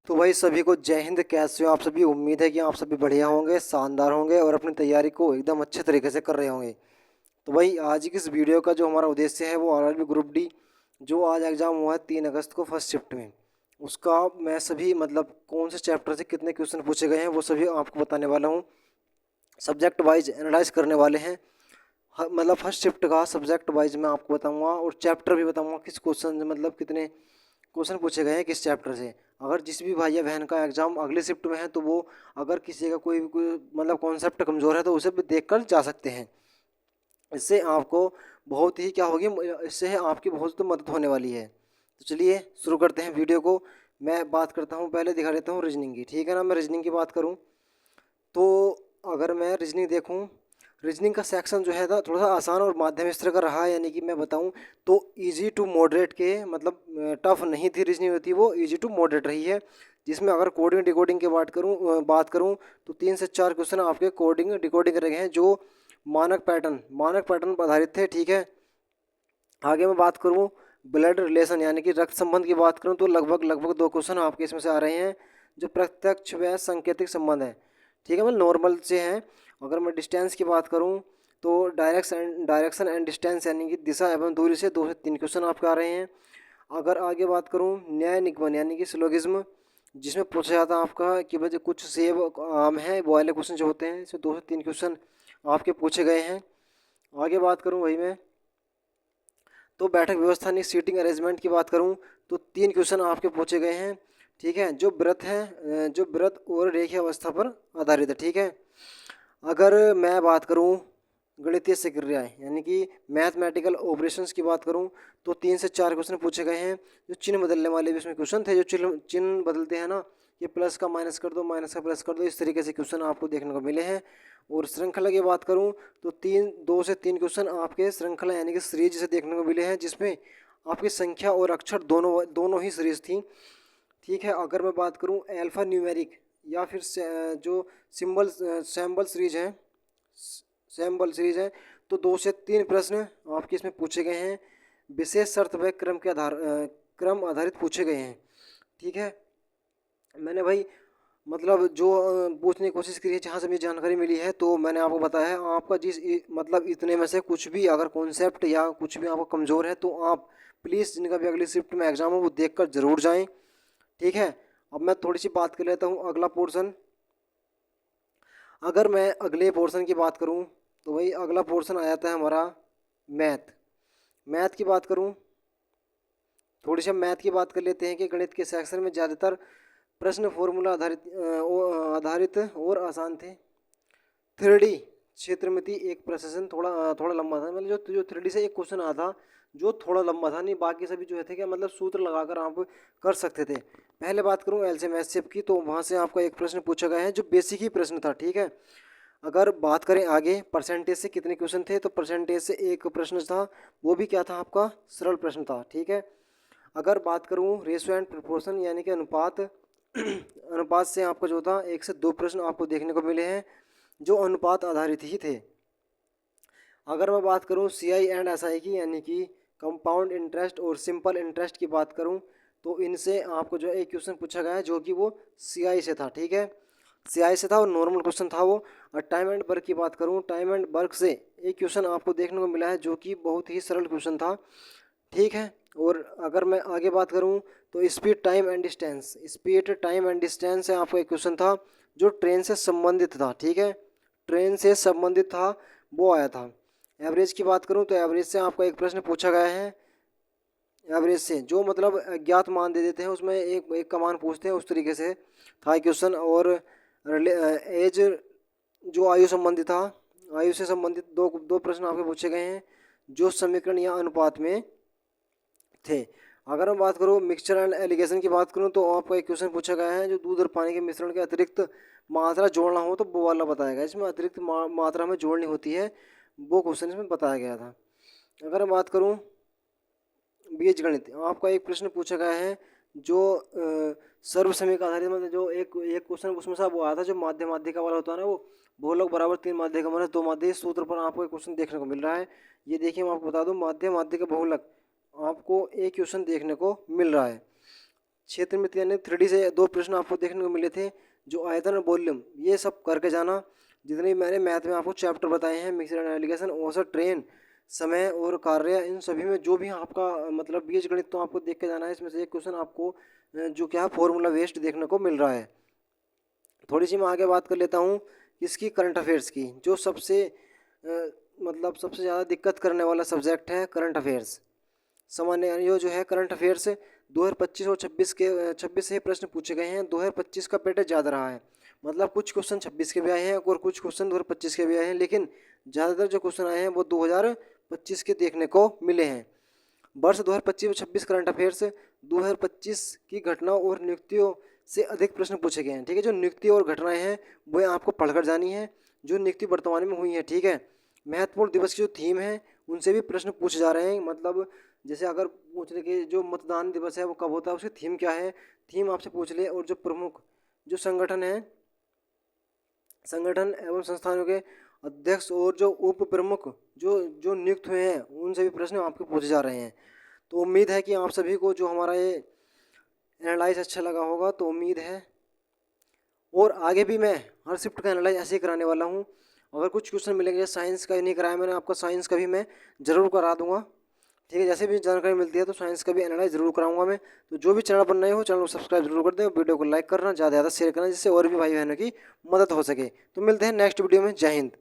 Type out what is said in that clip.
तो भाई सभी को जय हिंद। कैसे हो आप सभी? उम्मीद है कि आप सभी बढ़िया होंगे, शानदार होंगे और अपनी तैयारी को एकदम अच्छे तरीके से कर रहे होंगे। तो भाई आज की इस वीडियो का जो हमारा उद्देश्य है वो आरआरबी ग्रुप डी जो आज एग्ज़ाम हुआ है 3 अगस्त को फर्स्ट शिफ्ट में, उसका मैं सभी मतलब कौन से चैप्टर से कितने क्वेश्चन पूछे गए हैं वो सभी आपको बताने वाला हूँ। सब्जेक्ट वाइज एनालाइज करने वाले हैं। मतलब फर्स्ट शिफ्ट का सब्जेक्ट वाइज मैं आपको बताऊंगा और चैप्टर भी बताऊंगा किस क्वेश्चन मतलब कितने क्वेश्चन पूछे गए हैं किस चैप्टर से। अगर जिस भी भाई या बहन का एग्जाम अगले शिफ्ट में है तो वो अगर किसी का कोई मतलब कॉन्सेप्ट कमज़ोर है तो उसे भी देख कर जा सकते हैं। इससे आपको बहुत ही क्या होगी, इससे आपकी बहुत तो मदद होने वाली है। तो चलिए शुरू करते हैं वीडियो को। मैं बात करता हूँ, पहले दिखा देता हूँ रीजनिंग की, ठीक है ना। मैं रीजनिंग की बात करूँ तो अगर मैं रीजनिंग देखूँ, रीजनिंग का सेक्शन जो है ना थोड़ा सा आसान और माध्यम स्तर का रहा है। यानी कि मैं बताऊं तो इजी टू मॉडरेट के मतलब टफ नहीं थी रीजनिंग होती, वो इजी टू मॉडरेट रही है। जिसमें अगर कोडिंग डिकोडिंग की बात करूं तो 3 से 4 क्वेश्चन आपके कोडिंग डिकोडिंग रहे हैं जो मानक पैटर्न पर आधारित थे, ठीक है। आगे मैं बात करूं ब्लड रिलेशन यानी कि रक्त संबंध की बात करूं तो लगभग लगभग 2 क्वेश्चन आपके इसमें से आ रहे हैं जो प्रत्यक्ष व सांकेतिक संबंध है, ठीक है, मतलब नॉर्मल से हैं। अगर मैं डिस्टेंस की बात करूं तो डायरेक्शन एंड डिस्टेंस यानी कि दिशा एवं दूरी से 2 से 3 क्वेश्चन आपके आ रहे हैं। अगर आगे बात करूं न्याय निगमन यानी कि सिलोगिज्म, जिसमें पूछा जाता है आपका कि भाई कुछ सेब आम है, वो वाले क्वेश्चन जो होते हैं इसमें 2 से 3 क्वेश्चन आपके पूछे गए हैं। आगे बात करूं वही मैं तो बैठक व्यवस्था नहीं सीटिंग अरेंजमेंट की बात करूं तो 3 क्वेश्चन आपके पूछे गए हैं, ठीक है, जो व्रत है जो व्रत और रेखीय अवस्था पर आधारित है, ठीक है। अगर मैं बात करूं गणितीय सक्रियाएं यानी कि मैथमेटिकल ऑपरेशंस की बात करूं तो 3 से 4 क्वेश्चन पूछे गए हैं। जो चिन्ह बदलने वाले भी इसमें क्वेश्चन थे, जो चिन्ह चिन्ह बदलते हैं ना, ये प्लस का माइनस कर दो, माइनस का प्लस कर दो, इस तरीके से क्वेश्चन आपको देखने को मिले हैं। और श्रृंखला की बात करूं तो 2 से 3 क्वेश्चन आपके श्रृंखला यानी कि सीरीज से देखने को मिले हैं, जिसमें आपकी संख्या और अक्षर दोनों दोनों ही सीरीज थी, ठीक है। अगर मैं बात करूं अल्फा न्यूमेरिक या फिर जो सैम्बल सीरीज है सैम्बल सीरीज है तो 2 से 3 प्रश्न आपके इसमें पूछे गए हैं। विशेष शर्त व क्रम आधारित पूछे गए हैं, ठीक है। मैंने भाई मतलब जो पूछने की कोशिश की है जहाँ से मुझे जानकारी मिली है तो मैंने आपको बताया है। आपका मतलब इतने में से कुछ भी अगर कॉन्सेप्ट या कुछ भी आपको कमज़ोर है तो आप प्लीज़ जिनका भी अगली शिफ्ट में एग्जाम हो वो देख कर ज़रूर जाएँ, ठीक है। अब मैं थोड़ी सी बात कर लेता हूँ अगला पोर्शन। अगर मैं अगले पोर्शन की बात करूँ तो वही अगला पोर्शन आ जाता है हमारा मैथ। मैथ की बात करूँ, थोड़ी सी हम मैथ की बात कर लेते हैं कि गणित के सेक्शन में ज़्यादातर प्रश्न फॉर्मूला आधारित और आसान थे। थ्री डी क्षेत्रमिति एक प्रश्न थोड़ा थोड़ा लंबा था, मतलब जो जो थ्री डी से एक क्वेश्चन आया था जो थोड़ा लंबा था, नहीं बाकी सभी जो है थे क्या मतलब सूत्र लगाकर आप कर सकते थे। पहले बात करूँ एलसीएम एचसीएफ की तो वहाँ से आपका एक प्रश्न पूछा गया है जो बेसिक ही प्रश्न था, ठीक है। अगर बात करें आगे परसेंटेज से कितने क्वेश्चन थे तो परसेंटेज से एक प्रश्न था, वो भी क्या था आपका सरल प्रश्न था, ठीक है। अगर बात करूँ रेशियो एंड प्रोपोर्शन यानी कि अनुपात अनुपात से आपका जो था 1 से 2 प्रश्न आपको देखने को मिले हैं जो अनुपात आधारित ही थे। अगर मैं बात करूं सीआई एंड एसआई की यानी कि कंपाउंड इंटरेस्ट और सिंपल इंटरेस्ट की बात करूं तो इनसे आपको जो है एक क्वेश्चन पूछा गया है जो कि वो सीआई से था, ठीक है, सीआई से था और नॉर्मल क्वेश्चन था वो। और टाइम एंड वर्क की बात करूं टाइम एंड वर्क से एक क्वेश्चन आपको देखने को मिला है जो कि बहुत ही सरल क्वेश्चन था, ठीक है। और अगर मैं आगे बात करूं तो स्पीड टाइम एंड डिस्टेंस से आपको एक क्वेश्चन था जो ट्रेन से संबंधित था, ठीक है, ट्रेन से संबंधित था, वो आया था। एवरेज की बात करूं तो एवरेज से आपको एक प्रश्न पूछा गया है। एवरेज से जो मतलब अज्ञात मान दे देते हैं उसमें एक एक का मान पूछते हैं, उस तरीके से था क्वेश्चन। और एज जो आयु संबंधित था, आयु से संबंधित दो दो प्रश्न आपके पूछे गए हैं जो समीकरण या अनुपात में थे। अगर मैं बात करूँ मिक्सचर एंड एलिगेशन की बात करूँ तो आपको एक क्वेश्चन पूछा गया है जो दूध और पानी के मिश्रण के अतिरिक्त मात्रा जोड़ना हो तो वो वाला बताया गया है। इसमें अतिरिक्त मात्रा में जोड़नी होती है, वो क्वेश्चन इसमें बताया गया था। अगर मैं बात करूँ बीजगणित, आपका एक प्रश्न पूछा गया है जो सर्वसमीक आधारित मतलब जो एक एक क्वेश्चन उसमें से वो आया था जो माध्य माध्यिका वाला होता है ना, वो बहुलक बराबर 3 माध्यिका माइनस 2 माध्यिका, इस सूत्र पर आपको एक क्वेश्चन देखने को मिल रहा है। ये देखिए मैं आपको बता दूं माध्य माध्यिका बहुलक आपको एक क्वेश्चन देखने को मिल रहा है। क्षेत्र मिति यानी 3D से 2 प्रश्न आपको देखने को मिले थे, जो आयतन और वॉल्यूम, ये सब करके जाना। जितने भी मैंने मैथ में आपको चैप्टर बताए हैं, मिक्सर एंड एलिगेशन, औसत, ट्रेन, समय और कार्य, इन सभी में जो भी आपका मतलब बीजगणित तो आपको देख के जाना है। इसमें से एक क्वेश्चन आपको जो क्या फॉर्मूला वेस्ट देखने को मिल रहा है। थोड़ी सी मैं आगे बात कर लेता हूँ इसकी करंट अफेयर्स की, जो सबसे मतलब सबसे ज़्यादा दिक्कत करने वाला सब्जेक्ट है करंट अफेयर्स। सामान्य ये जो है करंट अफेयर्स 2025 और 26 से प्रश्न पूछे गए हैं। 2025 का पैटर्न ज़्यादा रहा है, मतलब कुछ क्वेश्चन 26 के भी आए हैं और कुछ क्वेश्चन 2025 के भी आए हैं, लेकिन ज़्यादातर जो क्वेश्चन आए हैं वो 2025 के देखने को मिले हैं। वर्ष 2025 और 26 करंट अफेयर्स 2025 की घटनाओं और नियुक्तियों से अधिक प्रश्न पूछे गए हैं। ठीक है, जो नियुक्ति और घटनाएं हैं वो आपको पढ़कर जानी है, जो नियुक्ति वर्तमान में हुई है। ठीक है, महत्वपूर्ण दिवस की जो थीम है उनसे भी प्रश्न पूछे जा रहे हैं। मतलब जैसे अगर पूछने के जो मतदान दिवस है वो कब होता है, उसकी थीम क्या है, थीम आपसे पूछ ले। और जो प्रमुख जो संगठन है, संगठन एवं संस्थानों के अध्यक्ष और जो उप प्रमुख जो जो नियुक्त हुए हैं, उनसे भी प्रश्न आपको पूछे जा रहे हैं। तो उम्मीद है कि आप सभी को जो हमारा ये एनालाइज अच्छा लगा होगा, तो उम्मीद है। और आगे भी मैं हर शिफ्ट का एनालाइज ऐसे ही कराने वाला हूँ। अगर कुछ क्वेश्चन मिलेंगे, जैसे साइंस का नहीं कराया मैंने आपका, साइंस का भी मैं ज़रूर करा दूंगा। ठीक है, जैसे भी जानकारी मिलती है तो साइंस का भी एनालाइज ज़रूर कराऊंगा मैं। तो जो भी चैनल बन रहे हो, चैनल को सब्सक्राइब जरूर कर दें, वीडियो को लाइक करना, ज़्यादा से ज़्यादा शेयर करना, जिससे और भी भाई बहनों की मदद हो सके। तो मिलते हैं नेक्स्ट वीडियो में। जय हिंद।